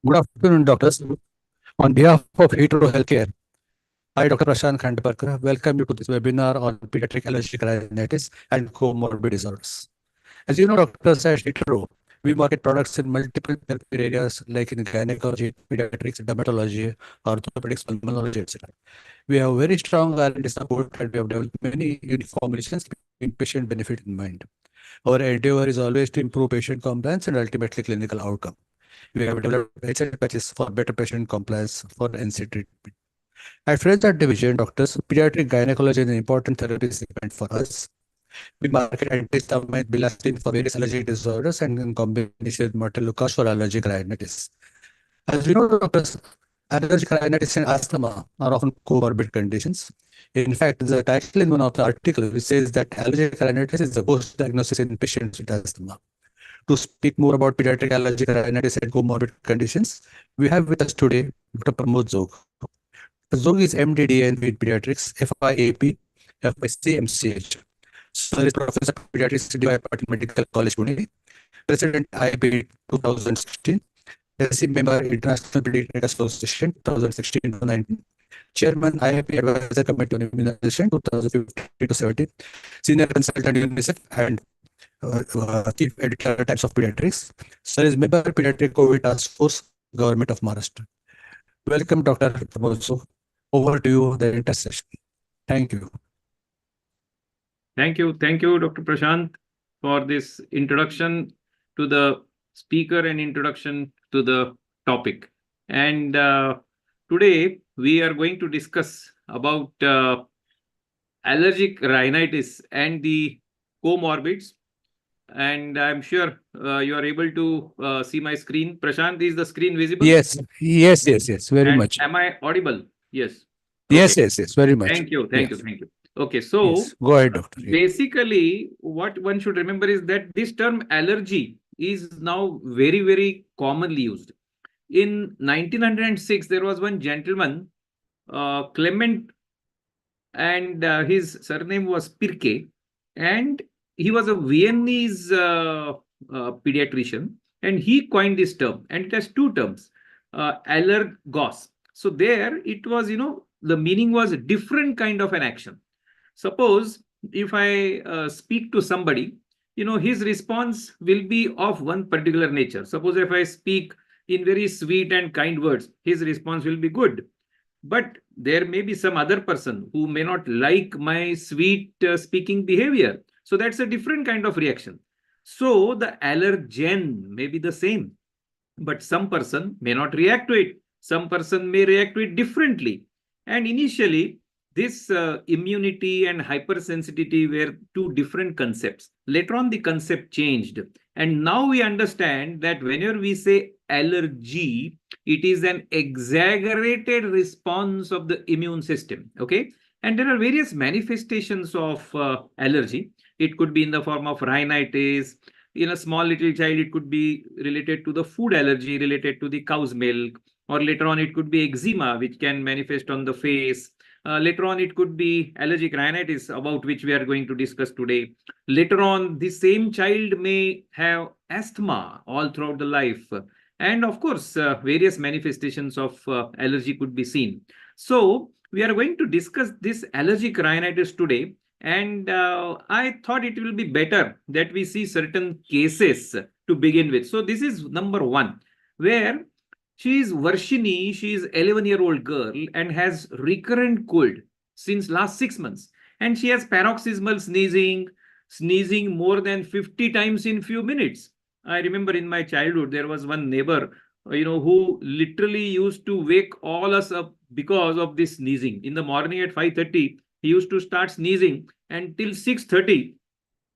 Good afternoon, doctors. On behalf of Hetero Healthcare, I, Dr. Prashant Khandparkar, welcome you to this webinar on pediatric allergic rhinitis and comorbid disorders. As you know, doctors, at Hetero, we market products in multiple therapy areas like in gynecology, pediatrics, dermatology, orthopedics, pulmonology, etc. We have very strong R&D support and we have developed many unique formulations keeping patient benefit in mind. Our endeavor is always to improve patient compliance and ultimately clinical outcome. We have developed headset patches for better patient compliance for NC treatment. At Fraser Division, doctors, pediatric gynecology is an important therapy segment for us. We market antihistamine bilastine for various allergic disorders and in combination with montelukast for allergic rhinitis. As we know, doctors, allergic rhinitis and asthma are often comorbid conditions. In fact, the title in one of the articles says that allergic rhinitis is the ghost diagnosis in patients with asthma. To speak more about pediatric allergic rhinitis and comorbid conditions, we have with us today Dr. Pramod Jog. Zog is MD/DN with Pediatrics, FIAP, FIC, MCH. Sir is Professor of Pediatrics, DY Patil Medical College, Pune, President IAP 2016, SC member International Pediatric Association 2016 to 19, Chairman IAP Advisor Committee on Immunization 2015 to 17, Senior Consultant UNICEF and Chief Editor Types of Pediatrics. Sir is member Pediatric COVID Task Force, Government of Maharashtra. Welcome, Dr. Pramod. Over to you, the intersection. Thank you. Thank you, Dr. Prashant, for this introduction to the speaker and introduction to the topic. And today we are going to discuss about allergic rhinitis and the comorbids. And I'm sure you are able to see my screen. Prashant, is the screen visible? Yes, very much. Am I audible? Yes. Okay. Yes, very much. Thank you. Okay, so yes. Go ahead, doctor. Basically, what one should remember is that this term allergy is now very, very commonly used. In 1906, there was one gentleman, Clement, and his surname was Pirke, and he was a Viennese pediatrician, and he coined this term, and it has two terms, allergos. So there it was, the meaning was a different kind of an action. Suppose if I speak to somebody, his response will be of one particular nature. Suppose if I speak in very sweet and kind words, his response will be good. But there may be some other person who may not like my sweet speaking behavior. So that's a different kind of reaction. So the allergen may be the same, but some person may not react to it. Some person may react to it differently. And initially, this immunity and hypersensitivity were two different concepts. Later on, the concept changed. And now we understand that whenever we say allergy, it is an exaggerated response of the immune system. Okay. And there are various manifestations of allergy. It could be in the form of rhinitis. In a small little child, it could be related to the food allergy related to the cow's milk. Or later on, it could be eczema, which can manifest on the face. Later on, it could be allergic rhinitis, about which we are going to discuss today. Later on, the same child may have asthma all throughout the life. And of course, various manifestations of allergy could be seen. So we are going to discuss this allergic rhinitis today. And I thought it will be better that we see certain cases to begin with. So this is number one, where she is Varshini, she is 11-year-old girl and has recurrent cold since last 6 months. And she has paroxysmal sneezing more than 50 times in few minutes. I remember in my childhood, there was one neighbor, who literally used to wake all us up because of this sneezing. In the morning at 5:30, he used to start sneezing until 6:30.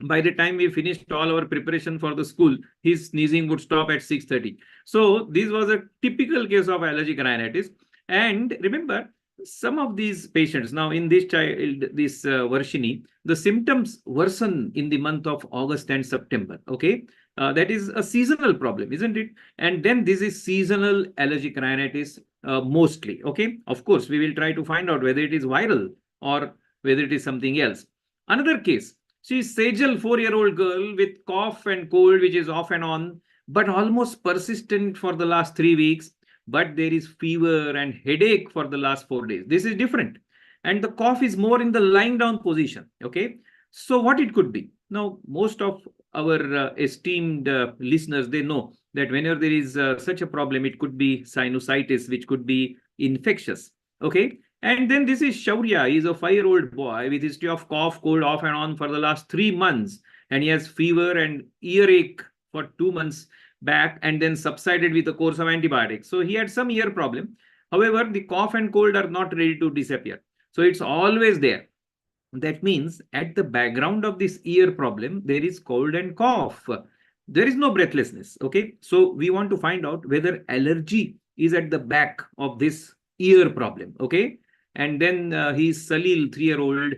By the time we finished all our preparation for the school, his sneezing would stop at 6:30. So this was a typical case of allergic rhinitis. And remember, some of these patients, now in this child, this Varshini, the symptoms worsen in the month of August and September. Okay. That is a seasonal problem, isn't it? And then this is seasonal allergic rhinitis mostly. Okay. Of course, we will try to find out whether it is viral or whether it is something else. Another case, she is Sejal, 4-year-old girl with cough and cold, which is off and on, but almost persistent for the last 3 weeks. but there is fever and headache for the last 4 days. This is different. And the cough is more in the lying down position. Okay. So what it could be? Now, most of our esteemed listeners, they know that whenever there is such a problem, it could be sinusitis, which could be infectious. Okay. And then this is Shaurya. He's a 5-year-old boy with history of cough, cold off and on for the last 3 months. And he has fever and earache for 2 months back and then subsided with a course of antibiotics. So he had some ear problem. However, the cough and cold are not ready to disappear. So it's always there. That means at the background of this ear problem, there is cold and cough. There is no breathlessness. Okay. So we want to find out whether allergy is at the back of this ear problem. Okay. And then he's Salil, 3-year-old.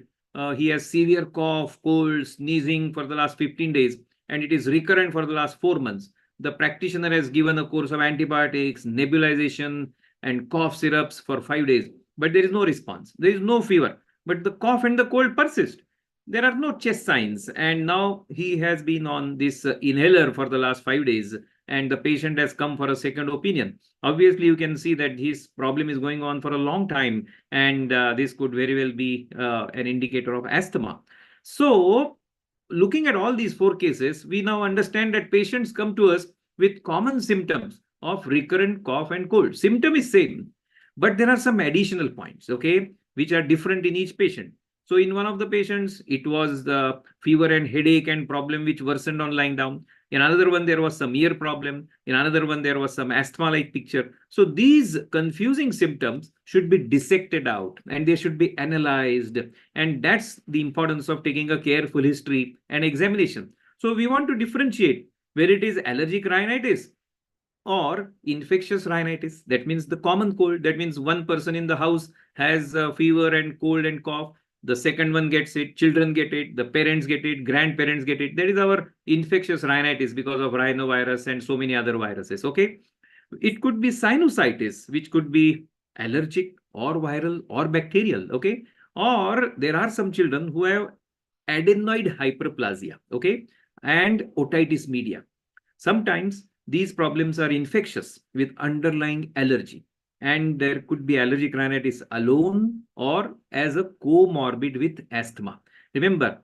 He has severe cough, cold, sneezing for the last 15 days, and it is recurrent for the last 4 months. The practitioner has given a course of antibiotics, nebulization, and cough syrups for 5 days, but there is no response. There is no fever, but the cough and the cold persist. There are no chest signs, and now he has been on this inhaler for the last 5 days, and the patient has come for a second opinion. Obviously, you can see that his problem is going on for a long time, and this could very well be an indicator of asthma. So, looking at all these 4 cases, we now understand that patients come to us with common symptoms of recurrent cough and cold. Symptom is same, but there are some additional points, okay, which are different in each patient. So in one of the patients, it was the fever and headache and problem which worsened on lying down. In another one, there was some ear problem. In another one, there was some asthma-like picture. So these confusing symptoms should be dissected out and they should be analyzed. And that's the importance of taking a careful history and examination. So we want to differentiate whether it is allergic rhinitis or infectious rhinitis. That means the common cold. That means one person in the house has fever and cold and cough. The second one gets it, children get it, the parents get it, grandparents get it. That is our infectious rhinitis because of rhinovirus and so many other viruses. Okay. It could be sinusitis, which could be allergic or viral or bacterial. Okay. Or there are some children who have adenoid hyperplasia. Okay. And otitis media. Sometimes these problems are infectious with underlying allergy. And there could be allergic rhinitis alone or as a comorbid with asthma. Remember,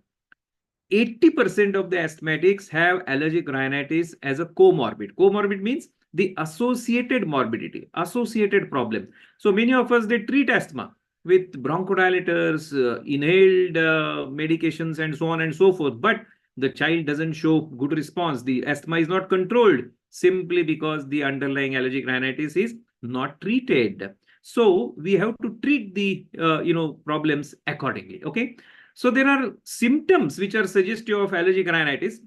80% of the asthmatics have allergic rhinitis as a comorbid. Comorbid means the associated morbidity, associated problem. So many of us, they treat asthma with bronchodilators, inhaled medications, and so on and so forth. But the child doesn't show good response. The asthma is not controlled simply because the underlying allergic rhinitis is not treated. So we have to treat the problems accordingly. Okay. So there are symptoms which are suggestive of allergic rhinitis,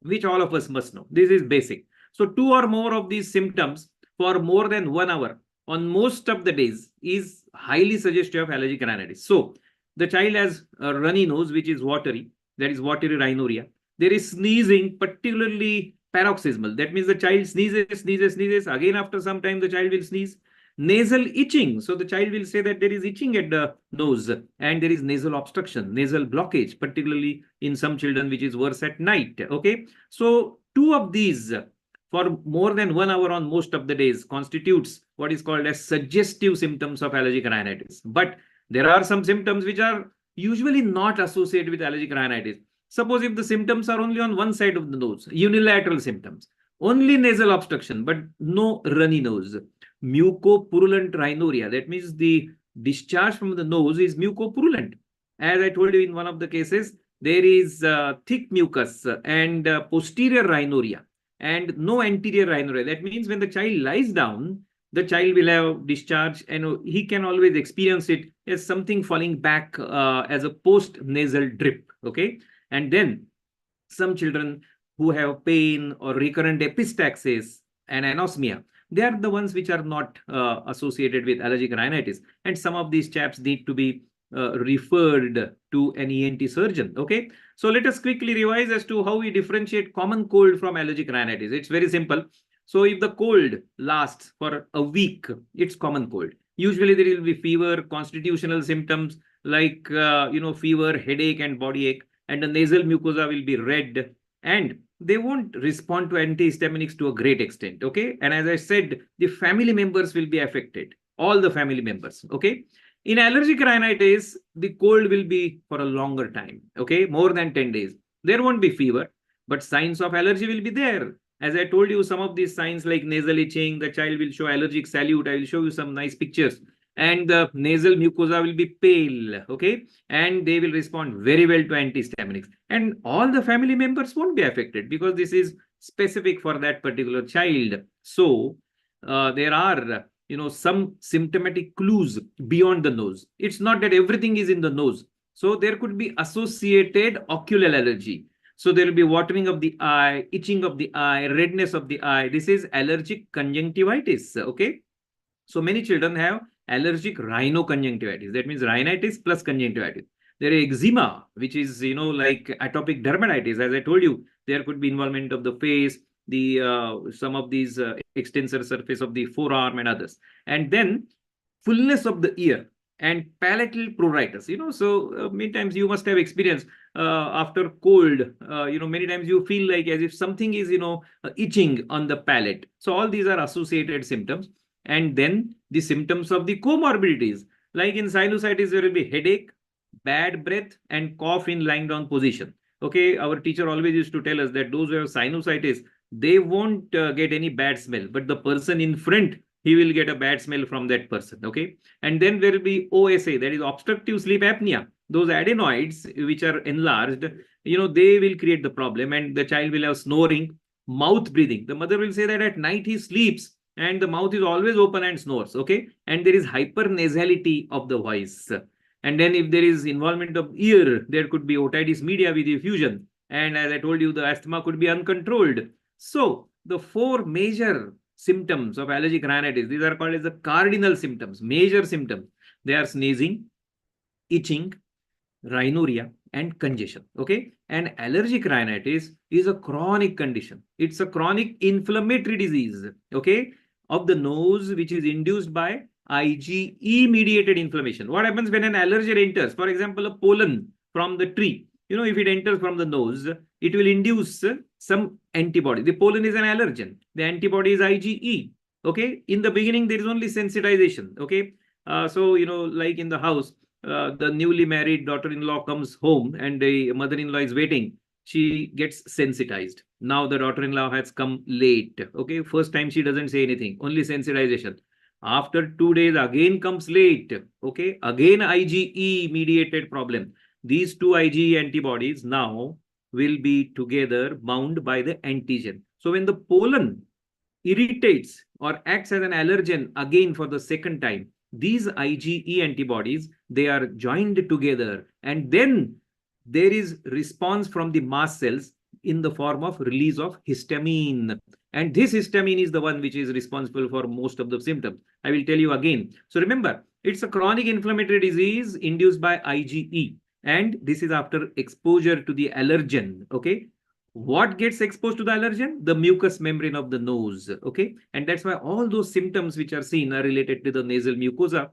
which all of us must know. This is basic. So 2 or more of these symptoms for more than 1 hour on most of the days is highly suggestive of allergic rhinitis. So the child has a runny nose, which is watery. That is watery rhinorrhea. There is sneezing, particularly paroxysmal. That means the child sneezes. Again, after some time, the child will sneeze. Nasal itching. So the child will say that there is itching at the nose and there is nasal obstruction, nasal blockage, particularly in some children, which is worse at night. Okay. So 2 of these for more than 1 hour on most of the days constitutes what is called as suggestive symptoms of allergic rhinitis. But there are some symptoms which are usually not associated with allergic rhinitis. Suppose if the symptoms are only on one side of the nose, unilateral symptoms, only nasal obstruction, but no runny nose, mucopurulent rhinorrhea. That means the discharge from the nose is mucopurulent. As I told you in one of the cases, there is thick mucus and posterior rhinorrhea and no anterior rhinorrhea. That means when the child lies down, the child will have discharge and he can always experience it as something falling back as a post-nasal drip. Okay. And then some children who have pain or recurrent epistaxis and anosmia, they are the ones which are not associated with allergic rhinitis. And some of these chaps need to be referred to an ENT surgeon. Okay. So let us quickly revise as to how we differentiate common cold from allergic rhinitis. It's very simple. So if the cold lasts for a week, it's common cold. Usually there will be fever, constitutional symptoms like, fever, headache and body ache, and the nasal mucosa will be red and they won't respond to antihistaminics to a great extent. Okay. And as I said, the family members will be affected, all the family members. Okay. In allergic rhinitis, the cold will be for a longer time. Okay. More than 10 days. There won't be fever, but signs of allergy will be there. As I told you, some of these signs like nasal itching, the child will show allergic salute. I will show you some nice pictures. And the nasal mucosa will be pale. Okay. And they will respond very well to antihistaminics. And all the family members won't be affected because this is specific for that particular child. So there are some symptomatic clues beyond the nose. It's not that everything is in the nose. So there could be associated ocular allergy. So there will be watering of the eye, itching of the eye, redness of the eye. This is allergic conjunctivitis. Okay. So many children have allergic rhinoconjunctivitis. That means rhinitis plus conjunctivitis. There is eczema, which is, like atopic dermatitis. As I told you, there could be involvement of the face, the some of these extensor surface of the forearm and others. And then fullness of the ear and palatal pruritus. So many times you must have experienced after cold, many times you feel like as if something is, itching on the palate. So all these are associated symptoms. And then the symptoms of the comorbidities, like in sinusitis, there will be headache, bad breath, and cough in lying down position. Okay, our teacher always used to tell us that those who have sinusitis, they won't get any bad smell, but the person in front, he will get a bad smell from that person. Okay, and then there will be OSA, that is obstructive sleep apnea. Those adenoids which are enlarged, they will create the problem, and the child will have snoring, mouth breathing. The mother will say that at night he sleeps and the mouth is always open and snores. Okay, and there is hypernasality of the voice. And then if there is involvement of ear, there could be otitis media with effusion. And as I told you, the asthma could be uncontrolled. So the four major symptoms of allergic rhinitis, these are called as the cardinal symptoms, major symptoms. They are sneezing, itching, rhinorrhea, and congestion. Okay, and allergic rhinitis is a chronic condition. It's a chronic inflammatory disease. Okay, of the nose, which is induced by IgE mediated inflammation. What happens when an allergen enters? For example, a pollen from the tree. If it enters from the nose, it will induce some antibody. The pollen is an allergen. The antibody is IgE. Okay. In the beginning, there is only sensitization. Okay. So, like in the house, the newly married daughter-in-law comes home and the mother-in-law is waiting. She gets sensitized. Now the daughter-in-law has come late. Okay. First time she doesn't say anything, only sensitization. After 2 days, again comes late. Okay. Again, IgE mediated problem. These two IgE antibodies now will be together bound by the antigen. So when the pollen irritates or acts as an allergen again for the second time, these IgE antibodies, they are joined together, and then there is response from the mast cells in the form of release of histamine. And this histamine is the one which is responsible for most of the symptoms. I will tell you again. So remember, it's a chronic inflammatory disease induced by IgE. And this is after exposure to the allergen. Okay. What gets exposed to the allergen? The mucous membrane of the nose. Okay. And that's why all those symptoms which are seen are related to the nasal mucosa.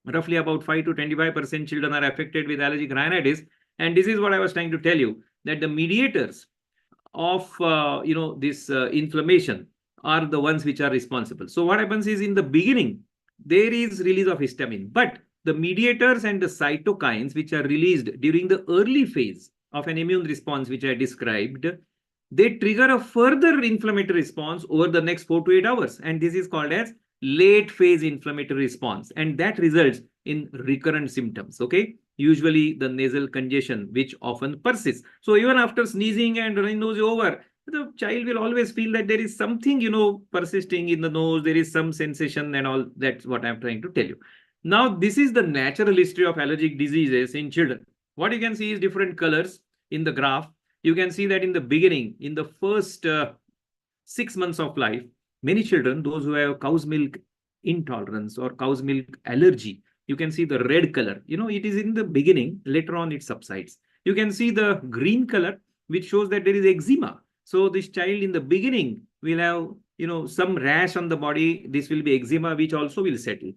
Roughly about 5 to 25% children are affected with allergic rhinitis. And this is what I was trying to tell you, that the mediators of this inflammation are the ones which are responsible. So what happens is, in the beginning, there is release of histamine, but the mediators and the cytokines which are released during the early phase of an immune response, which I described, they trigger a further inflammatory response over the next 4 to 8 hours. And this is called as late phase inflammatory response. And that results in recurrent symptoms. Okay. Usually the nasal congestion, which often persists. So even after sneezing and running nose over, the child will always feel that there is something, persisting in the nose. There is some sensation and all. That's what I'm trying to tell you. Now, this is the natural history of allergic diseases in children. What you can see is different colors in the graph. You can see that in the beginning, in the first 6 months of life, many children, those who have cow's milk intolerance or cow's milk allergy, you can see the red color. It is in the beginning. Later on, it subsides. You can see the green color, which shows that there is eczema. So this child in the beginning will have, some rash on the body. This will be eczema, which also will settle.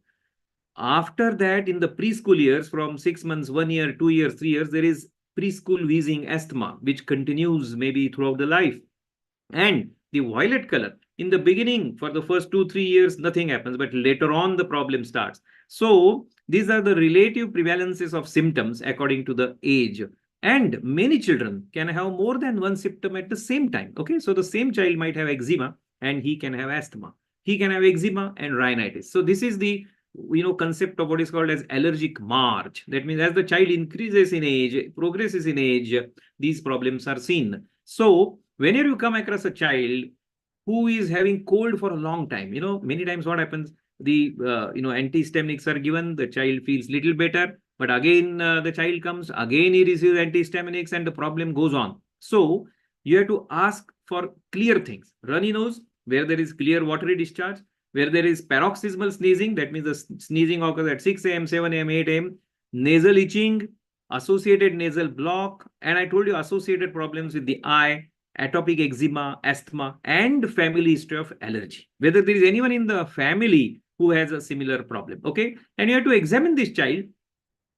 After that, in the preschool years, from 6 months, 1 year, 2 years, 3 years, there is preschool wheezing asthma, which continues maybe throughout the life. And the violet color, in the beginning, for the first 2-3 years, nothing happens, but later on, the problem starts. So these are the relative prevalences of symptoms according to the age. And many children can have more than one symptom at the same time. Okay, so the same child might have eczema and he can have asthma. He can have eczema and rhinitis. So this is the concept of what is called as allergic march. That means as the child increases in age, progresses in age, these problems are seen. So whenever you come across a child who is having cold for a long time, many times what happens, the antihistaminics are given, the child feels little better, but again the child comes, again he receives antihistaminics and the problem goes on. So you have to ask for clear things. Runny nose, where there is clear watery discharge, where there is paroxysmal sneezing, that means the sneezing occurs at 6 a.m., 7 a.m., 8 a.m., nasal itching, associated nasal block, and I told you associated problems with the eye, atopic eczema, asthma, and family history of allergy. Whether there is anyone in the family who has a similar problem. Okay. And you have to examine this child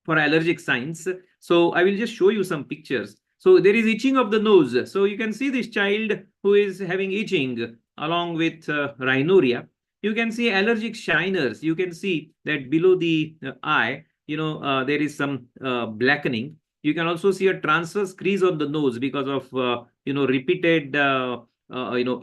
for allergic signs. So I will just show you some pictures. So there is itching of the nose. So you can see this child who is having itching along with rhinorrhea. You can see allergic shiners. You can see that below the eye, there is some blackening. You can also see a transverse crease on the nose because of repeated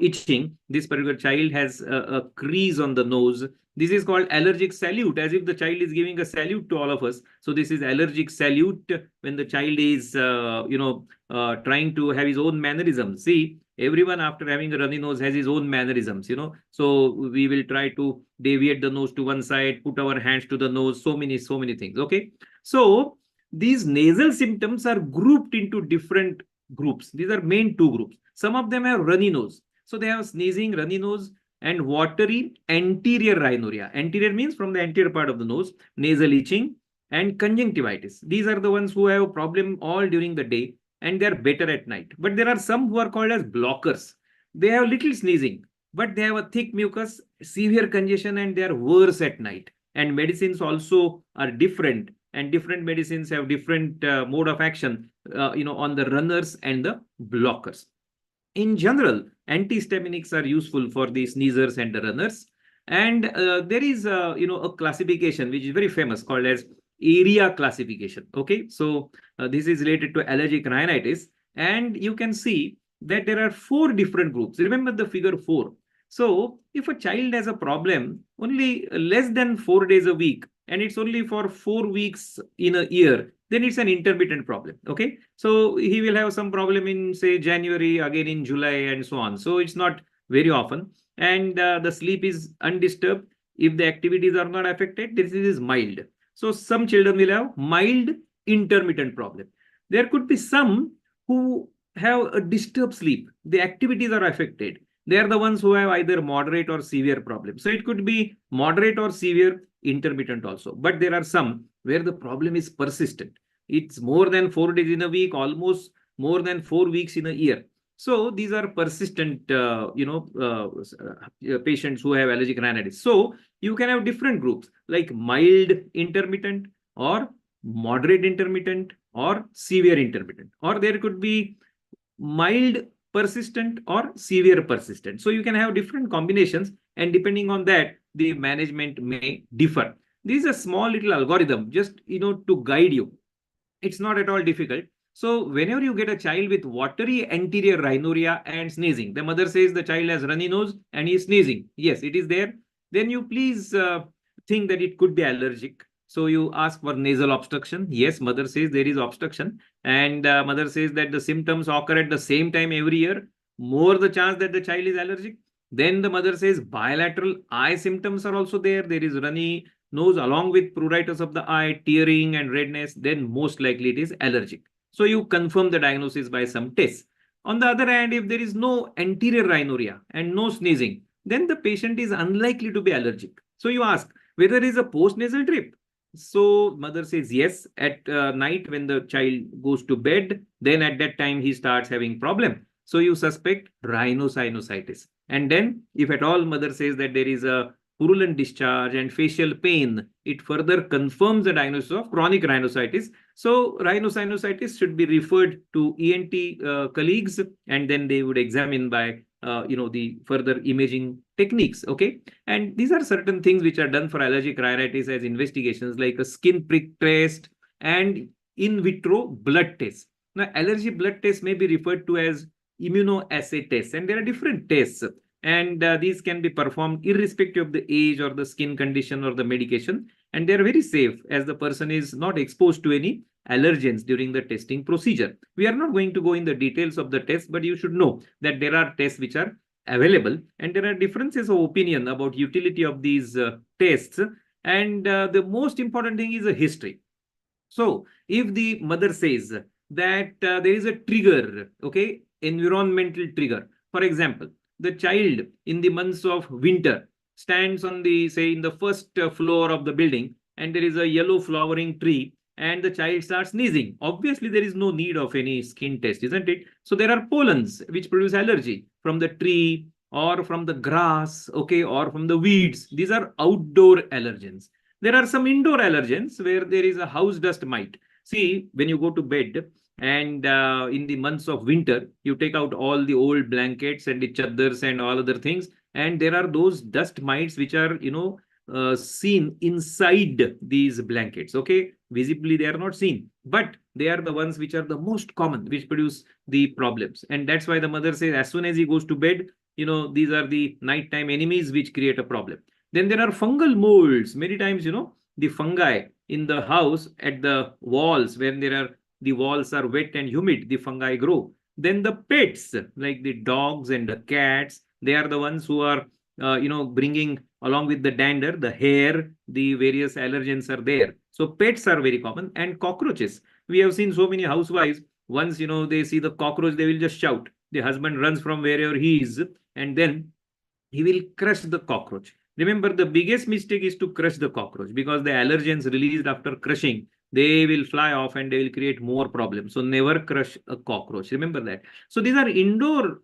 itching. This particular child has a crease on the nose. This is called allergic salute, as if the child is giving a salute to all of us. So this is allergic salute when the child is trying to have his own mannerisms. See, everyone after having a runny nose has his own mannerisms. So we will try to deviate the nose to one side, put our hands to the nose, so many things. Okay, so these nasal symptoms are grouped into different groups. These are main two groups. Some of them have runny nose. So they have sneezing, runny nose, and watery anterior rhinorrhea. Anterior means from the anterior part of the nose, nasal itching, and conjunctivitis. These are the ones who have a problem all during the day and they are better at night. But there are some who are called as blockers. They have little sneezing, but they have a thick mucus, severe congestion, and they are worse at night. And medicines also are different, and different medicines have different mode of action, on the runners and the blockers. In general, antihistaminics are useful for the sneezers and the runners. And there is a classification which is very famous called as area classification. Okay, so this is related to allergic rhinitis, and you can see that there are 4 different groups. Remember the figure 4. So if a child has a problem only less than 4 days a week, and it's only for 4 weeks in a year, then it's an intermittent problem. Okay, so he will have some problem in, say, January, again in July, and so on. So it's not very often, and the sleep is undisturbed. If the activities are not affected, this is mild. So some children will have mild intermittent problem. There could be some who have a disturbed sleep. The activities are affected. They are the ones who have either moderate or severe problems. So it could be moderate or severe intermittent also. But there are some where the problem is persistent. It's more than 4 days in a week, almost more than 4 weeks in a year. So these are persistent, patients who have allergic rhinitis. So you can have different groups like mild intermittent or moderate intermittent or severe intermittent, or there could be mild persistent or severe persistent. So you can have different combinations, and depending on that, the management may differ. This is a small little algorithm just to guide you. It's not at all difficult. So whenever you get a child with watery anterior rhinorrhea and sneezing, the mother says the child has runny nose and he is sneezing. Yes, it is there. Then you please think that it could be allergic. So you ask for nasal obstruction. Yes, mother says there is obstruction, and mother says that the symptoms occur at the same time every year. More the chance that the child is allergic. Then the mother says bilateral eye symptoms are also there. There is runny nose along with pruritus of the eye, tearing and redness. Then most likely it is allergic. So you confirm the diagnosis by some tests. On the other hand, if there is no anterior rhinorrhea and no sneezing, then the patient is unlikely to be allergic. So you ask whether it is a postnasal drip. So mother says yes, at night when the child goes to bed, then at that time he starts having problem. So you suspect rhinosinusitis. And then if at all mother says that there is a purulent discharge and facial pain, it further confirms the diagnosis of chronic rhinosinusitis. So rhinosinusitis should be referred to ENT colleagues, and then they would examine by the further imaging techniques. Okay, and these are certain things which are done for allergic rhinitis as investigations, like a skin prick test and in vitro blood test. Now, allergy blood test may be referred to as immunoassay tests, and there are different tests, and these can be performed irrespective of the age or the skin condition or the medication, and they are very safe as the person is not exposed to any allergens during the testing procedure. We are not going to go in the details of the test, but you should know that there are tests which are available, and there are differences of opinion about utility of these tests, and the most important thing is a history. So if the mother says that there is a trigger, okay, environmental trigger, for example, the child in the months of winter stands on the, say, in the first floor of the building, and there is a yellow flowering tree, and the child starts sneezing. Obviously, there is no need of any skin test, isn't it? So there are pollens which produce allergy from the tree or from the grass, okay, or from the weeds. These are outdoor allergens. There are some indoor allergens where there is a house dust mite. See, when you go to bed and in the months of winter, you take out all the old blankets and the chaddars and all other things, and there are those dust mites which are, seen inside these blankets. Okay, visibly they are not seen, but they are the ones which are the most common, which produce the problems. And that's why the mother says as soon as he goes to bed, these are the nighttime enemies which create a problem. Then there are fungal molds. Many times, the fungi in the house at the walls, when the walls are wet and humid, the fungi grow. Then the pets, like the dogs and the cats, they are the ones who are, bringing along with the dander, the hair, the various allergens are there. So pets are very common, and cockroaches. We have seen so many housewives. Once, they see the cockroach, they will just shout. The husband runs from wherever he is, and then he will crush the cockroach. Remember, the biggest mistake is to crush the cockroach, because the allergens released after crushing, they will fly off and they will create more problems. So never crush a cockroach. Remember that. So these are indoor,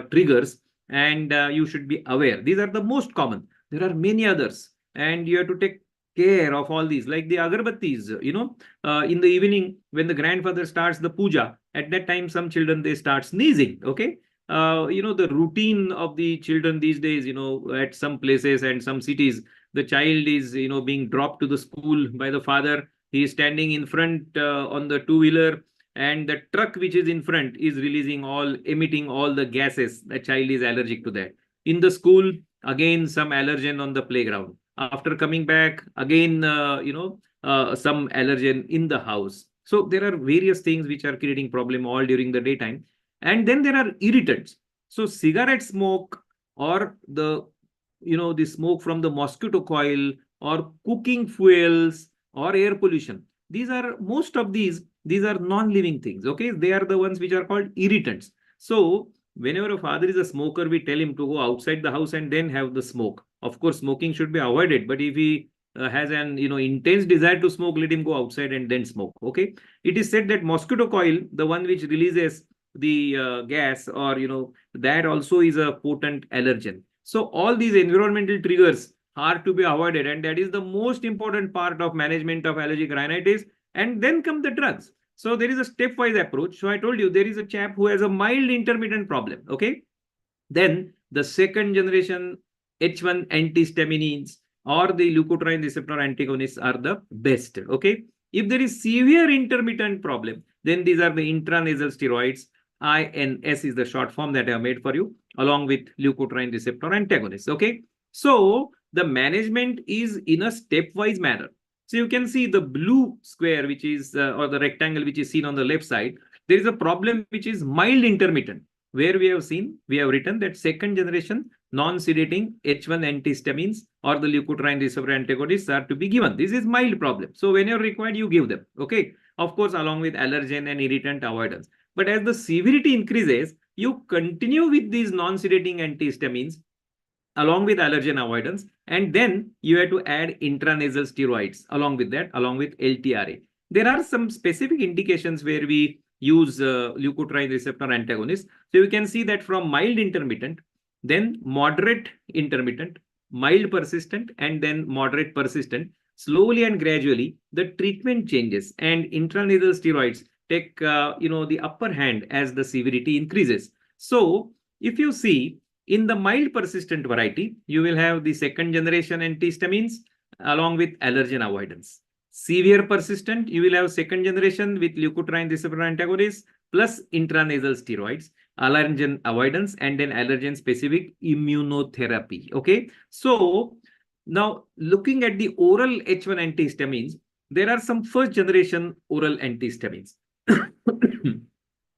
triggers, and you should be aware. These are the most common. There are many others, and you have to take care of all these, like the agarbattis, in the evening when the grandfather starts the puja, at that time some children, they start sneezing. Okay, the routine of the children these days, at some places and some cities, the child is, being dropped to the school by the father. He is standing in front on the two-wheeler, and the truck which is in front is emitting all the gases. The child is allergic to that. In the school, again, some allergen on the playground. After coming back, again, some allergen in the house. So there are various things which are creating problem all during the daytime. And then there are irritants. So cigarette smoke, or the smoke from the mosquito coil, or cooking fuels, or air pollution. Most of these are non-living things. Okay, they are the ones which are called irritants. So whenever a father is a smoker, we tell him to go outside the house and then have the smoke. Of course, smoking should be avoided, but if he has an intense desire to smoke, let him go outside and then smoke. Okay, it is said that mosquito coil, the one which releases the gas, or that also is a potent allergen. So all these environmental triggers are to be avoided, and that is the most important part of management of allergic rhinitis. And then come the drugs. So there is a stepwise approach. So I told you, there is a chap who has a mild intermittent problem. Okay, then the second generation H1 antihistamines or the leukotriene receptor antagonists are the best. Okay, if there is severe intermittent problem, then these are the intranasal steroids. INS is the short form that I have made for you, along with leukotriene receptor antagonists. Okay, so the management is in a stepwise manner. So you can see the blue square, which is or the rectangle which is seen on the left side. There is a problem which is mild intermittent, where we have written that second generation non-sedating H1 antihistamines or the leukotriene receptor antagonists are to be given. This is mild problem. So when you're required, you give them. Okay, of course, along with allergen and irritant avoidance. But as the severity increases, you continue with these non-sedating antihistamines along with allergen avoidance, and then you have to add intranasal steroids along with that, along with LTRA. There are some specific indications where we use leukotriene receptor antagonists. So you can see that from mild intermittent, then moderate intermittent, mild persistent, and then moderate persistent, slowly and gradually the treatment changes, and intranasal steroids take the upper hand as the severity increases. So If you see in the mild persistent variety, you will have the second generation antihistamines along with allergen avoidance. Severe persistent, you will have second generation with leukotriene receptor antagonists plus intranasal steroids, allergen avoidance, and then allergen specific immunotherapy. Okay. So now looking at the oral H1 antihistamines, there are some first generation oral antihistamines.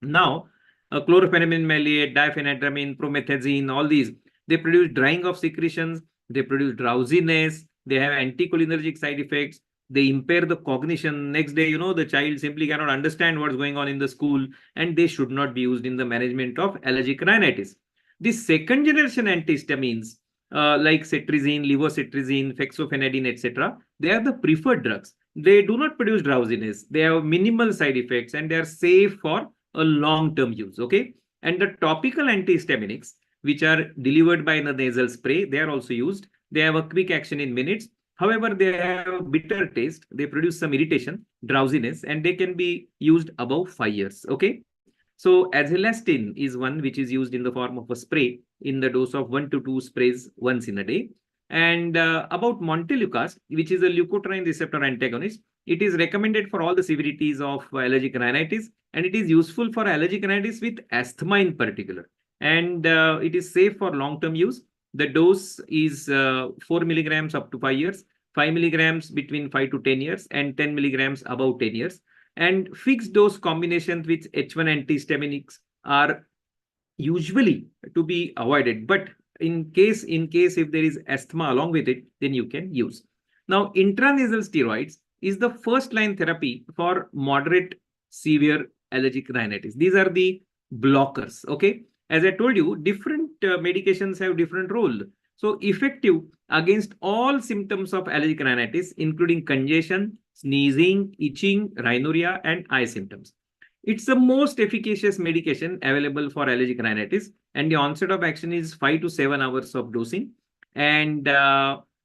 Now, chlorpheniramine maleate, diphenhydramine, promethazine, all these, they produce drying of secretions, they produce drowsiness, they have anticholinergic side effects, they impair the cognition. Next day, the child simply cannot understand what's going on in the school, and they should not be used in the management of allergic rhinitis. The second generation antihistamines, like cetirizine, levocetirizine, fexofenadine, etc., they are the preferred drugs. They do not produce drowsiness, they have minimal side effects, and they are safe for a long-term use. Okay. And the topical antihistaminics, which are delivered by the nasal spray, they are also used. They have a quick action in minutes. However, they have a bitter taste. They produce some irritation, drowsiness, and they can be used above 5 years. Okay. So azelastine is one which is used in the form of a spray in the dose of 1 to 2 sprays once in a day. And about montelukast, which is a leukotriene receptor antagonist, it is recommended for all the severities of allergic rhinitis, and it is useful for allergic rhinitis with asthma in particular. And it is safe for long-term use. The dose is 4 milligrams up to 5 years, 5 milligrams between 5 to 10 years, and 10 milligrams above 10 years. And fixed dose combinations with H1 antihistaminics are usually to be avoided. But in case if there is asthma along with it, then you can use. Now, intranasal steroids is the first line therapy for moderate severe allergic rhinitis. These are the blockers. Okay. As I told you, different medications have different role. So effective against all symptoms of allergic rhinitis, including congestion, sneezing, itching, rhinorrhea, and eye symptoms. It's the most efficacious medication available for allergic rhinitis, and the onset of action is 5 to 7 hours of dosing, and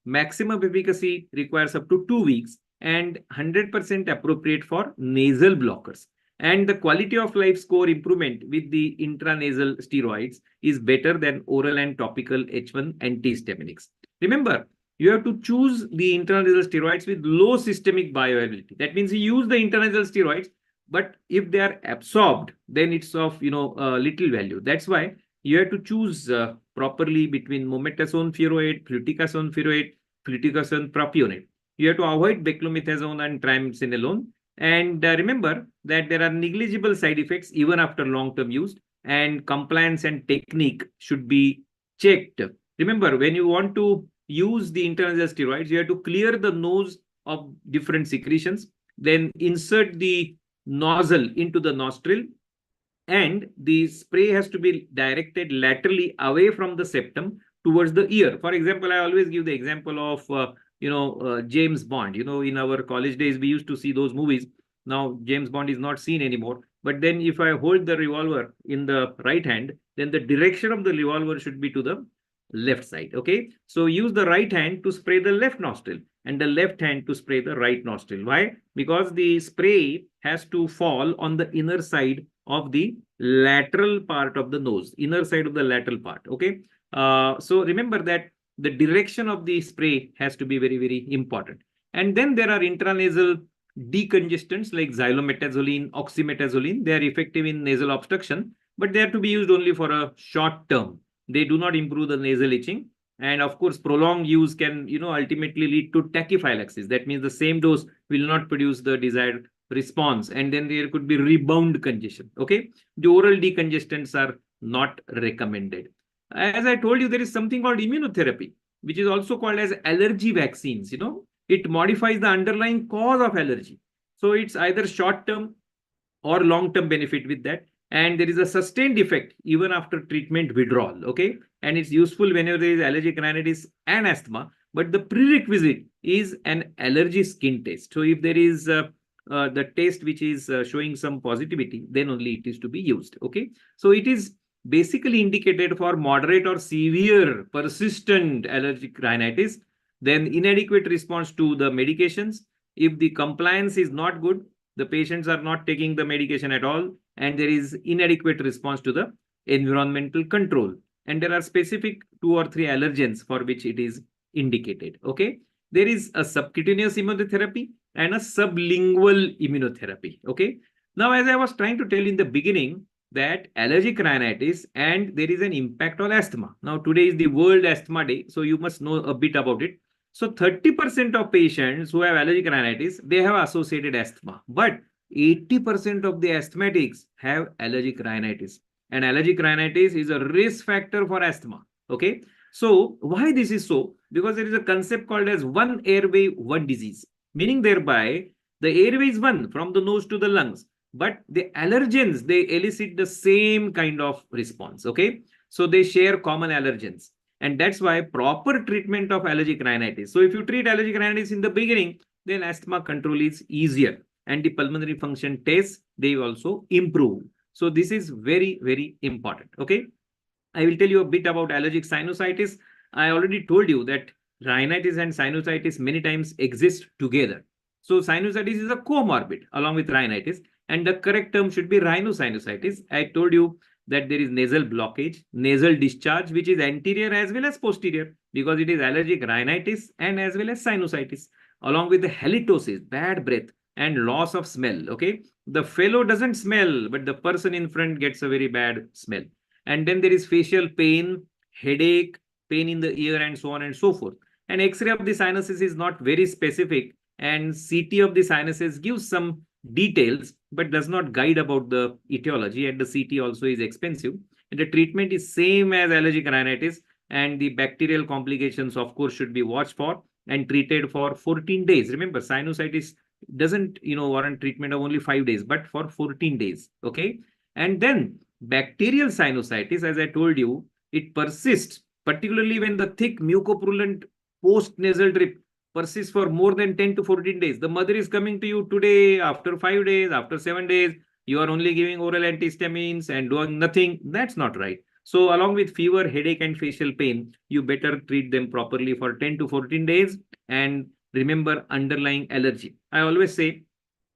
maximum efficacy requires up to 2 weeks, and 100% appropriate for nasal blockers. And the quality of life score improvement with the intranasal steroids is better than oral and topical H1 antihistaminics. Remember, you have to choose the intranasal steroids with low systemic bioavailability. That means you use the intranasal steroids, but if they are absorbed, then it's of little value. That's why you have to choose properly between mometasone furoate, fluticasone furoate, fluticasone propionate. You have to avoid beclomethasone and triamcinolone. And remember that there are negligible side effects even after long-term use, and compliance and technique should be checked. Remember, when you want to use the intranasal steroids, you have to clear the nose of different secretions, then insert the nozzle into the nostril, and the spray has to be directed laterally away from the septum towards the ear. For example, I always give the example of James Bond. In our college days, we used to see those movies. Now, James Bond is not seen anymore. But then if I hold the revolver in the right hand, then the direction of the revolver should be to the left side. Okay. So use the right hand to spray the left nostril and the left hand to spray the right nostril. Why? Because the spray has to fall on the inner side of the lateral part of the nose, inner side of the lateral part. Okay. So remember that the direction of the spray has to be very, very important. And then there are intranasal decongestants like xylometazoline, oxymetazoline. They are effective in nasal obstruction, but they have to be used only for a short term. They do not improve the nasal itching. And of course, prolonged use can, ultimately lead to tachyphylaxis. That means the same dose will not produce the desired response. And then there could be rebound congestion. Okay. The oral decongestants are not recommended. As I told you, there is something called immunotherapy, which is also called as allergy vaccines. It modifies the underlying cause of allergy. So it's either short-term or long-term benefit with that. And there is a sustained effect even after treatment withdrawal. Okay. And it's useful whenever there is allergic rhinitis and asthma. But the prerequisite is an allergy skin test. So if there is the test which is showing some positivity, then only it is to be used. Okay. So it is basically indicated for moderate or severe persistent allergic rhinitis, then inadequate response to the medications. If the compliance is not good, the patients are not taking the medication at all, and there is inadequate response to the environmental control. And there are specific 2 or 3 allergens for which it is indicated. Okay. There is a subcutaneous immunotherapy and a sublingual immunotherapy. Okay. Now, as I was trying to tell in the beginning, that allergic rhinitis and there is an impact on asthma. Now, today is the World Asthma Day, so you must know a bit about it. So 30% of patients who have allergic rhinitis, they have associated asthma, but 80% of the asthmatics have allergic rhinitis. And allergic rhinitis is a risk factor for asthma. Okay. So why this is so? Because there is a concept called as one airway, one disease, meaning thereby the airway is one from the nose to the lungs, but the allergens, they elicit the same kind of response. Okay. So they share common allergens. And that's why proper treatment of allergic rhinitis. So if you treat allergic rhinitis in the beginning, then asthma control is easier. And the pulmonary function tests, they also improve. So this is very, very important. Okay. I will tell you a bit about allergic sinusitis. I already told you that rhinitis and sinusitis many times exist together. So sinusitis is a comorbid along with rhinitis, and the correct term should be rhinosinusitis. I told you that there is nasal blockage, nasal discharge, which is anterior as well as posterior, because it is allergic rhinitis and as well as sinusitis, along with the halitosis, bad breath, and loss of smell. Okay. The fellow doesn't smell, but the person in front gets a very bad smell. And then there is facial pain, headache, pain in the ear, and so on and so forth. And X-ray of the sinuses is not very specific, and CT of the sinuses gives some details, but does not guide about the etiology, and the CT also is expensive. And the treatment is same as allergic rhinitis, and the bacterial complications, of course, should be watched for and treated for 14 days. Remember, sinusitis doesn't, warrant treatment of only 5 days, but for 14 days. Okay. And then bacterial sinusitis, as I told you, it persists, particularly when the thick mucopurulent post-nasal drip persists for more than 10 to 14 days. The mother is coming to you today, after 5 days, after 7 days, you are only giving oral antihistamines and doing nothing. That's not right. So along with fever, headache, and facial pain, you better treat them properly for 10 to 14 days. And remember underlying allergy. I always say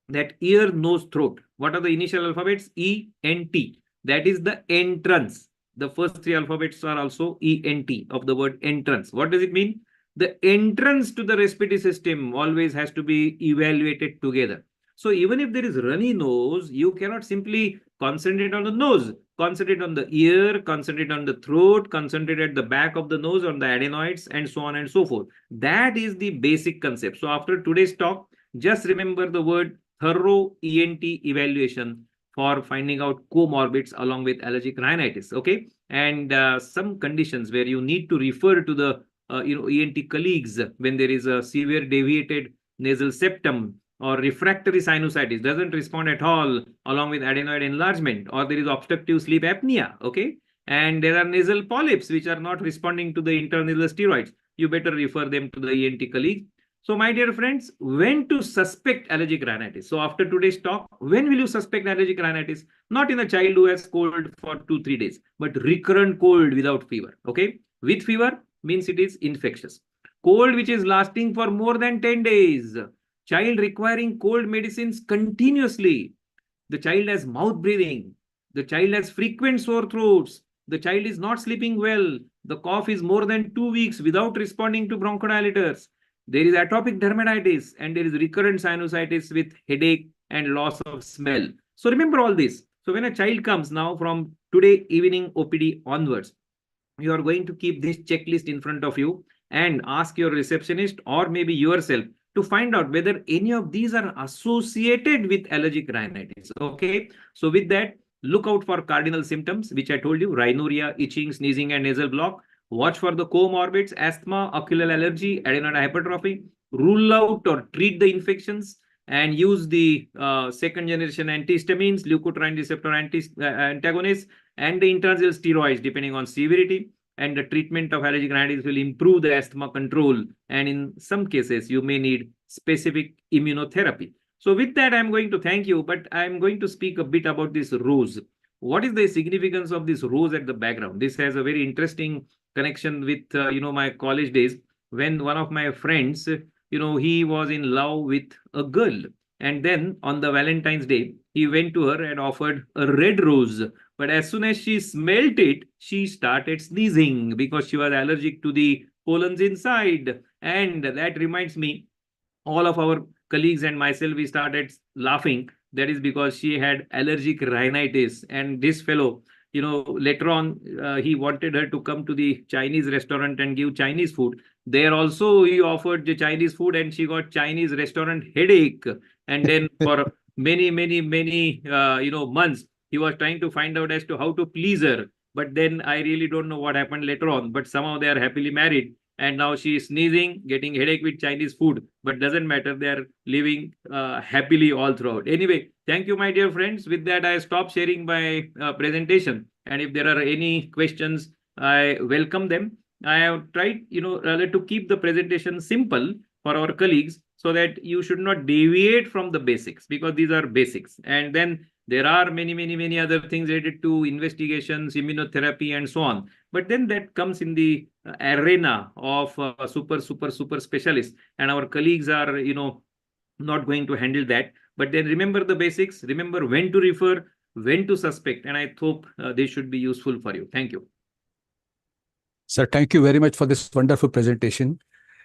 that ear, nose, throat. What are the initial alphabets? E, N, T. That is the entrance. The first 3 alphabets are also ENT of the word entrance. What does it mean? The entrance to the respiratory system always has to be evaluated together. So even if there is runny nose, you cannot simply concentrate on the nose. Concentrate on the ear, concentrate on the throat, concentrate at the back of the nose, on the adenoids, and so on and so forth. That is the basic concept. So after today's talk, just remember the word thorough ENT evaluation for finding out comorbids along with allergic rhinitis. Okay. And some conditions where you need to refer to the ENT colleagues when there is a severe deviated nasal septum, or refractory sinusitis doesn't respond at all along with adenoid enlargement, or there is obstructive sleep apnea. Okay. And there are nasal polyps which are not responding to the intranasal steroids. You better refer them to the ENT colleague. So my dear friends, when to suspect allergic rhinitis? So after today's talk, when will you suspect allergic rhinitis? Not in a child who has cold for 2-3 days, but recurrent cold without fever. Okay. With fever means it is infectious. Cold which is lasting for more than 10 days. Child requiring cold medicines continuously. The child has mouth breathing. The child has frequent sore throats. The child is not sleeping well. The cough is more than 2 weeks without responding to bronchodilators. There is atopic dermatitis, and there is recurrent sinusitis with headache and loss of smell. So remember all this. So when a child comes now from today evening OPD onwards, you are going to keep this checklist in front of you and ask your receptionist or maybe yourself to find out whether any of these are associated with allergic rhinitis. Okay. So with that, look out for cardinal symptoms, which I told you: rhinorrhea, itching, sneezing, and nasal block. Watch for the comorbids: asthma, ocular allergy, adenoid hypertrophy. Rule out or treat the infections and use the second generation antihistamines, leukotriene receptor antagonists, and the intranasal steroids depending on severity. And the treatment of allergic rhinitis will improve the asthma control. And in some cases, you may need specific immunotherapy. So with that, I'm going to thank you, but I'm going to speak a bit about this rose. What is the significance of this rose at the background? This has a very interesting connection with, my college days, when one of my friends, he was in love with a girl. And then on the Valentine's Day, he went to her and offered a red rose But as soon as she smelt it, she started sneezing because she was allergic to the pollens inside. And that reminds me, all of our colleagues and myself, we started laughing. That is because she had allergic rhinitis. And this fellow, later on, he wanted her to come to the Chinese restaurant and give Chinese food. There also, he offered the Chinese food and she got Chinese restaurant headache. And then for many, months, he was trying to find out as to how to please her. But then I really don't know what happened later on. But somehow they are happily married, and now she is sneezing, getting headache with Chinese food, but doesn't matter. They are living happily all throughout. Anyway, thank you, my dear friends. With that, I stop sharing my presentation. And if there are any questions, I welcome them. I have tried, rather to keep the presentation simple for our colleagues so that you should not deviate from the basics, because these are basics. And then there are many other things related to investigations, immunotherapy, and so on. But then that comes in the arena of super specialists, and our colleagues are, not going to handle that. But then remember the basics, remember when to refer, when to suspect, and I hope they should be useful for you. Thank you. Sir, thank you very much for this wonderful presentation.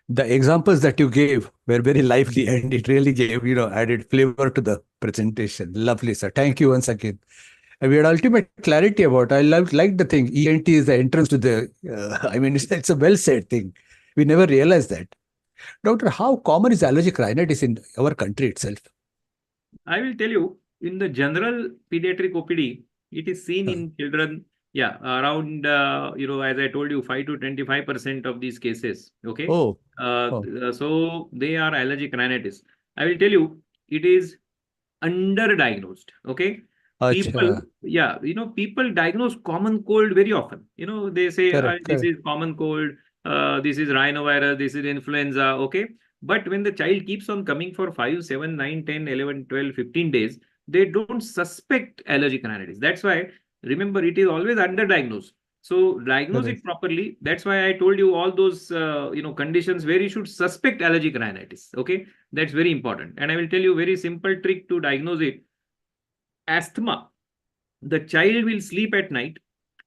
The examples that you gave were very lively and it really gave, added flavor to the presentation. Lovely, sir. Thank you once again. And we had ultimate clarity about. I like the thing. ENT is the entrance to the. I mean, it's a well said thing. We never realized that. Doctor, how common is allergic rhinitis in our country itself? I will tell you, in the general pediatric OPD, it is seen in children. Yeah, around, as I told you, 5 to 25% of these cases. Okay. Oh. Oh. So they are allergic rhinitis. I will tell you, it is underdiagnosed. Okay. People, Acha. people diagnose common cold very often. They say, Correct, this correct. is common cold, this is rhinovirus, this is influenza. Okay. But when the child keeps on coming for 5, 7, 9, 10, 11, 12, 15 days, they don't suspect allergic rhinitis. That's why, remember, it is always underdiagnosed. So diagnose Correct. it properly. That's why I told you all those, conditions where you should suspect allergic rhinitis. Okay. That's very important. And I will tell you a very simple trick to diagnose it. Asthma. The child will sleep at night,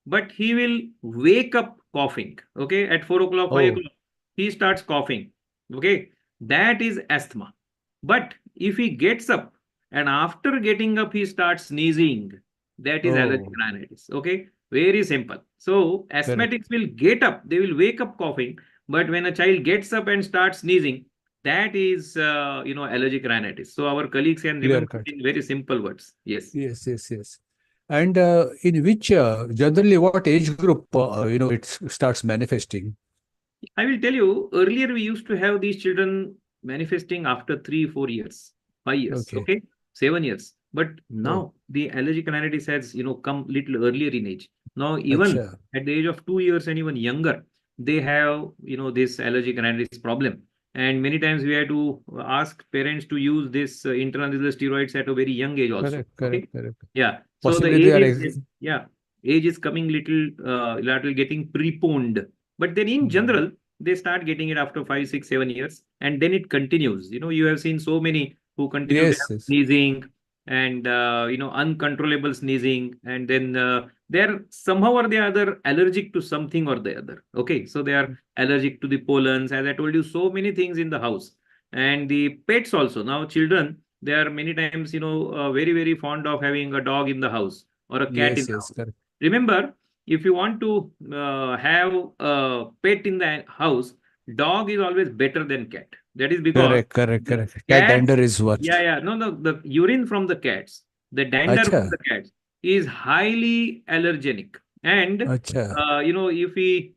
but he will wake up coughing. Okay. At 4 o'clock, 5 Oh. o'clock, he starts coughing. Okay. That is asthma. But if he gets up and after getting up, he starts sneezing, that is allergic Oh. rhinitis. Okay. Very simple. So Correct. asthmatics will get up, they will wake up coughing. But when a child gets up and starts sneezing, that is, allergic rhinitis. So our colleagues can Clear remember cut. it in very simple words. Yes. Yes. And in which, generally, what age group, it starts manifesting? I will tell you, earlier we used to have these children manifesting after 3, 4 years, 5 years, Okay. okay, 7 years. But Oh. now the allergic rhinitis has, come little earlier in age. Now, even Acha. at the age of 2 years and even younger, they have, this allergic rhinitis problem. And many times we have to ask parents to use this intranasal steroids at a very young age also. Okay. Correct. Yeah. So the Possibly they age are. is, yeah, age is coming little getting preponed. But then in Mhm. general, they start getting it after 5, 6, 7 years, and then it continues. You have seen so many who continue to have Yes. sneezing and uncontrollable sneezing, and then they're somehow or the other allergic to something or the other. Okay, so they are allergic to the pollens, as I told you, so many things in the house, and the pets also. Now, children, they are many times very fond of having a dog in the house or a cat in the house. Correct. Remember, if you want to have a pet in the house, dog is always better than cat. That is because the Correct. Cat cats, dander is yeah, worst. yeah, no, the urine from the cats, the dander from Acha. the cats is highly allergenic. And, Acha. if he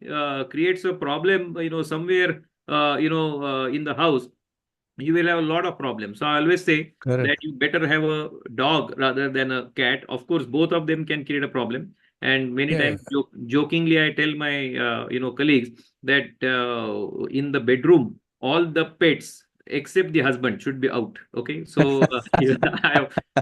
creates a problem, somewhere, in the house, you will have a lot of problems. So I always say that Correct. you better have a dog rather than a cat. Of course, both of them can create a problem. And many Yeah. times, jokingly, I tell my colleagues that in the bedroom, all the pets except the husband should be out. Okay, so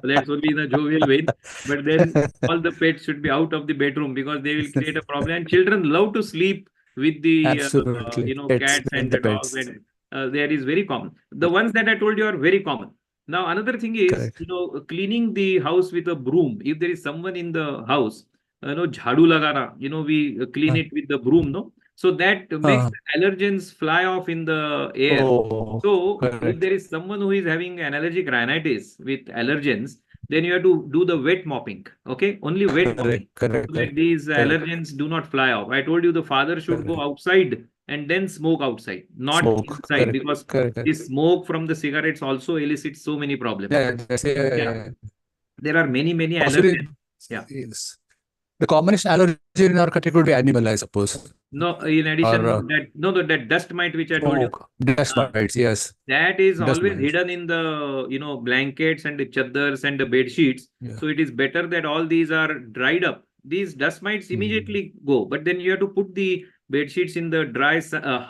that's only in a jovial vein. But then all the pets should be out of the bedroom because they will create a problem. And children love to sleep with the Absolutely. Pets cats and and the the dogs, pets. and there is very common. The ones that I told you are very common. Now, another thing is, Correct. cleaning the house with a broom. If there is someone in the house jhadu lagana, we clean it with the broom, no? So that makes uh, the allergens fly off in the air. oh, So if correct, there is someone who is having an allergic rhinitis with allergens, then you have to do the wet mopping. Okay, only wet mopping, correct, correct, so that correct, these correct. allergens do not fly off. I told you the father should go Correct. outside and then smoke outside, not Smoke. inside, Correct. because Correct. the Correct. smoke from the cigarettes also elicits so many problems. Yeah, that's, yeah, yeah, Yeah, yeah. there are many Possibly, allergens. Yeah. yes. The commonest allergy in our country could be animal, I suppose, No, in or addition, that dust mite which I told you, smoke, dust uh, mites. Yes, that is dust always mites. hidden in the blankets and the chaddars and the bed sheets. Yeah. So it is better that all these are dried up. These dust mites Mm. immediately go, but then you have to put the bed sheets in the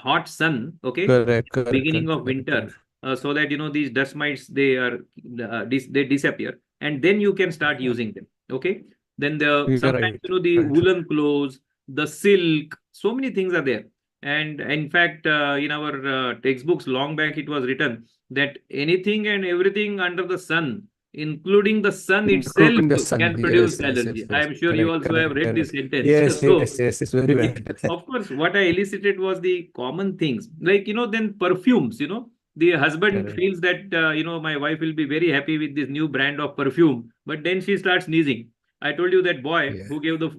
hot sun. Okay, Correct. Correct. beginning Correct. of Correct. winter, Correct. so that these dust mites they disappear, and then you can start using them. Okay, then You're sometimes right. the Right. woolen clothes, the silk, so many things are there. And in fact, in our textbooks long back, it was written that anything and everything under the sun, including the sun itself, Including the sun. can produce Yes. Yes. allergy. Yes. I Yes. am sure you Correct. also have Correct. read this Correct. sentence. Yes. So, Yes. Yes. It's very yeah, well. of course, what I elicited was the common things, like, then perfumes, the husband Correct. feels that, my wife will be very happy with this new brand of perfume, but then she starts sneezing. I told you that boy Yeah. who gave the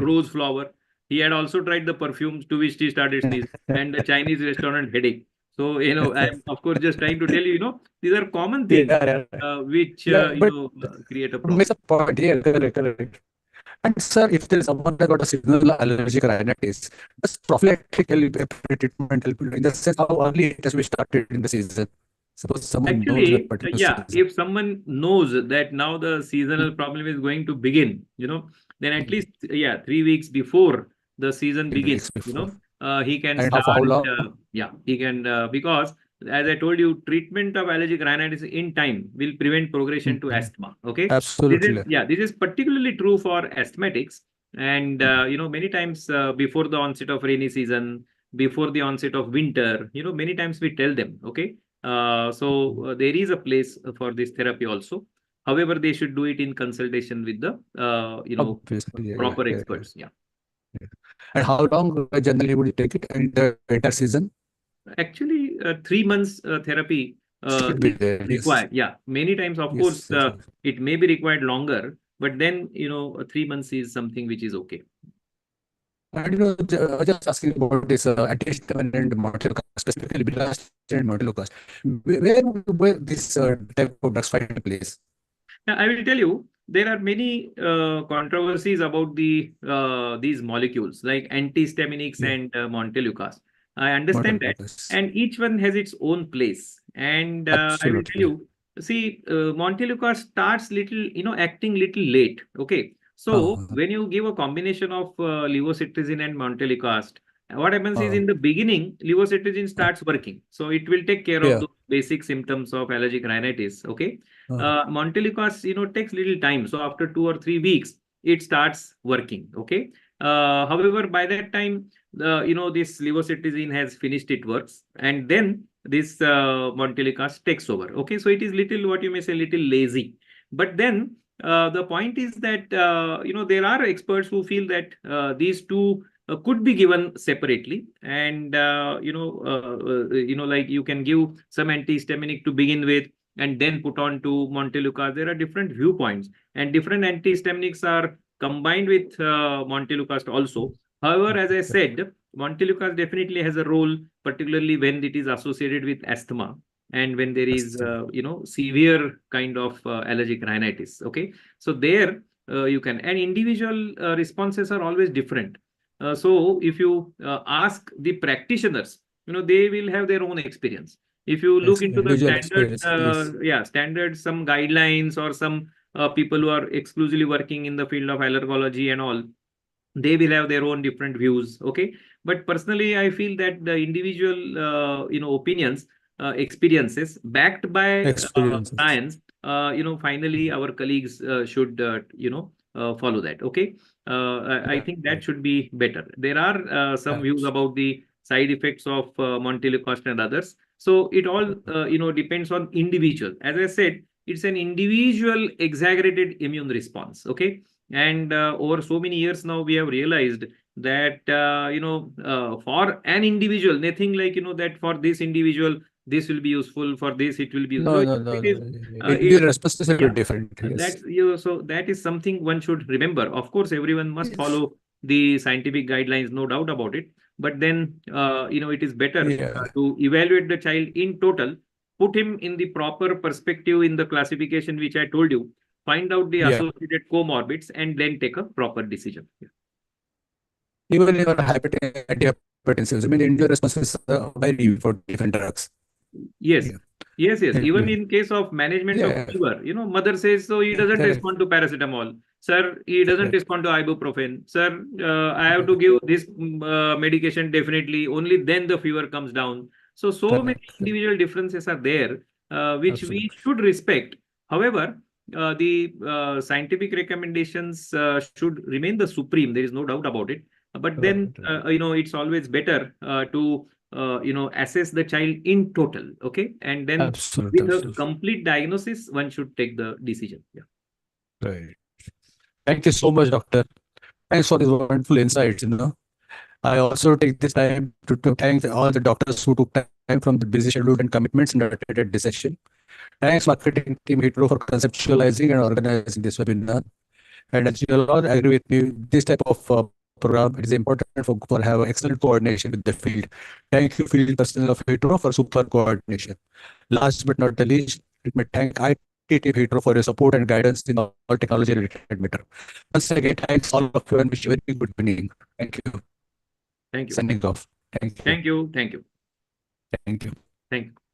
rose flower, he had also tried the perfumes, to which he started sneezing, and the Chinese restaurant headache. So, I'm of course just trying to tell you, these are common Yeah. things Yeah. which, Yeah. But create a makes problem. a point. Yeah. Correct. Correct. And sir, if there is someone that got a seasonal allergic rhinitis, does prophylactic treatment help in the sense how early it has to be started in the season? Suppose someone knows that Actually, particular yeah, season. if someone knows that now the seasonal problem is going to begin, then at least, yeah, 3 weeks before the season 3 weeks begins, before. he can And how start, for how long? yeah, he can, because as I told you, treatment of allergic rhinitis in time will prevent progression to Mhm. asthma. Okay. Absolutely. This is particularly true for asthmatics. And, many times before the onset of rainy season, before the onset of winter, many times we tell them, okay, there is a place for this therapy also. However, they should do it in consultation with the Obviously. Yeah, yeah, proper yeah, yeah, experts. Yeah. yeah. And how long generally would you take it in the winter season? Actually, 3 months therapy Should be is there. Yes. required. Yeah. Many times, of course, Yes. Yes. Yes. it may be required longer, but then 3 months is something which is okay. And just asking about this antihistamine and Montelukast, specifically Bilastine and Montelukast, where this type of drugs find place? Now, I will tell you, there are many controversies about these molecules like antihistaminics Yeah, and Montelukast. I understand that, Montelukast. and each one has its own place. And I will tell Absolutely. you, see, Montelukast starts little, acting little late. Okay, so Uh, when you give a combination of levocetirizine and Montelukast, what happens is uh, in the beginning, levocetirizine starts working, so it will take care of yeah. those basic symptoms of allergic rhinitis. Okay, Uh, Montelukast, takes little time. So after 2 or 3 weeks, it starts working. Okay. However, by that time, this levocetirizine has finished its works, and then this Montelukast takes over. Okay. So it is little, what you may say, little lazy. But then the point is that, there are experts who feel that these two could be given separately, and like you can give some antihistaminic to begin with, and then put on to Montelukast. There are different viewpoints, and different antihistaminics are combined with Montelukast also. However, as I said, Montelukast definitely has a role, particularly when it is associated with asthma and when there is, Asthma. severe kind of allergic rhinitis. Okay, so there you can, and individual responses are always different. So if you ask the practitioners, they will have their own experience. If you look into the Individual standard, experience. Yes. standard some guidelines, or some people who are exclusively working in the field of allergology and all, they will have their own different views. Okay, but personally, I feel that the individual, opinions, experiences backed by Experiences. science, finally our colleagues should, follow that. Okay, I Yeah. think that should be better. There are some views Abs- about the side effects of Montelukast and others. So it all, depends on individual. As I said, it's an individual exaggerated immune response. Okay, And over so many years now, we have realized that for an individual, nothing like that for this individual this will be useful, for this it will be No, so no, no, it no. is Individual it, responses are yeah, different. Yes. that's you. So that is something one should remember. Of course, everyone must Yes. follow the scientific guidelines, no doubt about it. But then, it is better Yeah. to evaluate the child in total, put him in the proper perspective in the classification which I told you, find out the Yeah. associated comorbids, and then take a proper decision. Yeah. Even your antihypertensives, I mean, individual responses vary for different drugs. Yes. Yeah. Yes, yes. Yeah. Even in case of management of Yeah. fever, mother says, so he doesn't Correct. respond to paracetamol. Sir, he doesn't Correct. respond to ibuprofen. Sir, I have to Correct. give this medication definitely. Only then the fever comes down. So many Correct. Correct. individual differences are there, which we Absolutely. should respect. However, the scientific recommendations should remain the supreme. There is no doubt about it. But Right. then, Right. it's always better to assess the child in total. Okay. And then Absolutely. with a Absolutely. complete diagnosis, one should take the decision. Yeah. Right. Thank you so much, doctor. Thanks for these wonderful insights. I also take this time to thank all the doctors who took time from the busy schedule and commitments and attended this session. Thanks, marketing team Hitro, for conceptualizing and organizing this webinar. And as you all agree with me, this type of program, it is important for have excellent coordination with the field. Thank you, field personnel of Hitro, for super coordination. Last but not the least, let me thank IT team Hitro for your support and guidance in all technology-related matter. Once again, thanks all of you and wish you a very good evening. Thank you. Thank you. Signing off. Thank you. Thank you. Thank you. Thank you. Thank you.